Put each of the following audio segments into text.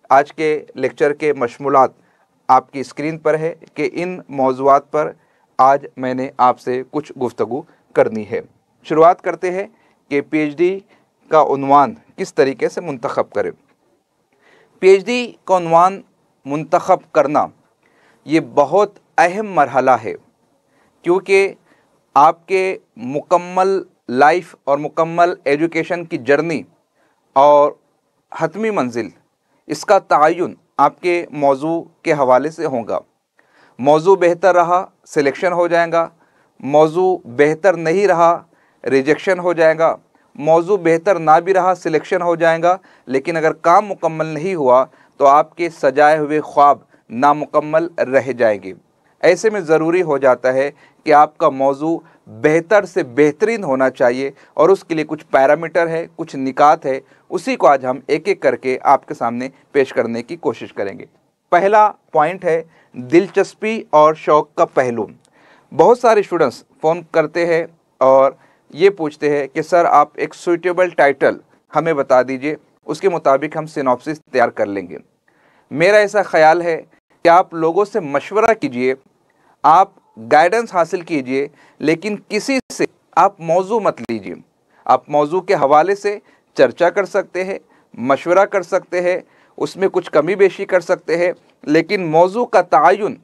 आज के लेक्चर के मशमूलात आपकी स्क्रीन पर है कि इन मौज़ूआत पर आज मैंने आपसे कुछ गुफ्तगू करनी है। शुरुआत करते हैं कि पीएचडी का उन्वान किस तरीके से मुंतखब करें। पीएचडी का उन्वान मुंतखब करना ये बहुत अहम मरहला है, क्योंकि आपके मुकम्मल लाइफ और मुकम्मल एजुकेशन की जर्नी और हतमी मंजिल इसका तयन आपके मौजू के हवाले से होगा। मौजू बेहतर रहा सिलेक्शन हो जाएगा, मौजू बेहतर नहीं रहा रिजेक्शन हो जाएगा, मौजू बेहतर ना भी रहा सिलेक्शन हो जाएगा। लेकिन अगर काम मुकम्मल नहीं हुआ तो आपके सजाए हुए ख्वाब नामुकम्मल रह जाएंगे। ऐसे में ज़रूरी हो जाता है कि आपका मौजू बेहतर से बेहतरीन होना चाहिए और उसके लिए कुछ पैरामीटर है, कुछ निकात है, उसी को आज हम एक एक करके आपके सामने पेश करने की कोशिश करेंगे। पहला पॉइंट है दिलचस्पी और शौक़ का पहलू। बहुत सारे स्टूडेंट्स फ़ोन करते हैं और ये पूछते हैं कि सर आप एक सूटेबल टाइटल हमें बता दीजिए, उसके मुताबिक हम सिनॉप्सिस तैयार कर लेंगे। मेरा ऐसा ख्याल है कि आप लोगों से मशवरा कीजिए, आप गाइडेंस हासिल कीजिए, लेकिन किसी से आप मौजू मत लीजिए। आप मौजू के हवाले से चर्चा कर सकते हैं, मशवरा कर सकते हैं, उसमें कुछ कमी बेशी कर सकते हैं, लेकिन मौजू का तयन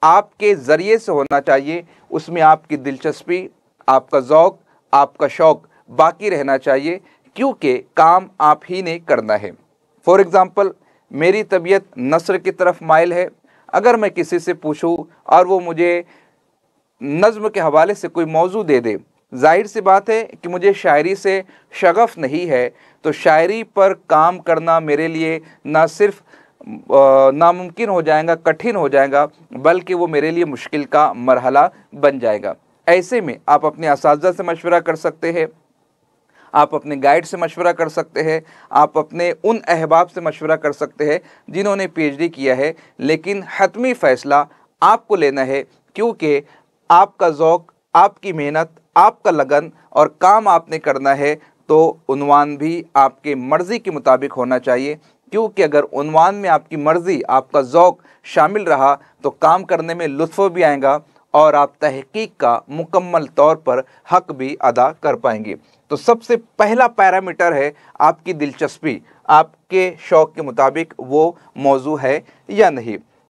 आपके ज़रिए से होना चाहिए। उसमें आपकी दिलचस्पी, आपका ज़ौक़, आपका शौक़ बाकी रहना चाहिए, क्योंकि काम आप ही ने करना है। फॉर एग्ज़ाम्पल, मेरी तबीयत नस्र की तरफ माइल है। अगर मैं किसी से पूछूं और वो मुझे नज़्म के हवाले से कोई मौजू दे दे, जाहिर सी बात है कि मुझे शायरी से शगफ़ नहीं है, तो शायरी पर काम करना मेरे लिए ना सिर्फ नामुमकिन हो जाएगा, कठिन हो जाएगा, बल्कि वो मेरे लिए मुश्किल का मरहला बन जाएगा। ऐसे में आप अपने असातिज़ा से मशवरा कर सकते हैं, आप अपने गाइड से मशवरा कर सकते हैं, आप अपने उन अहबाब से मशवरा कर सकते हैं जिन्होंने पीएचडी किया है, लेकिन हतमी फ़ैसला आपको लेना है, क्योंकि आपका ज़ौक़, आपकी मेहनत, आपका लगन और काम आपने करना है, तो उन्वान भी आपके मर्ज़ी के मुताबिक होना चाहिए। क्योंकि अगर उन्वान में आपकी मर्ज़ी, आपका ज़ौक़ शामिल रहा तो काम करने में लुत्फ़ भी आएगा और आप तहक़ीक़ का मुकम्मल तौर पर हक़ भी अदा कर पाएंगे। तो सबसे पहला पैरामीटर है आपकी दिलचस्पी, आपके शौक़ के मुताबिक वो मौजू है या नहीं।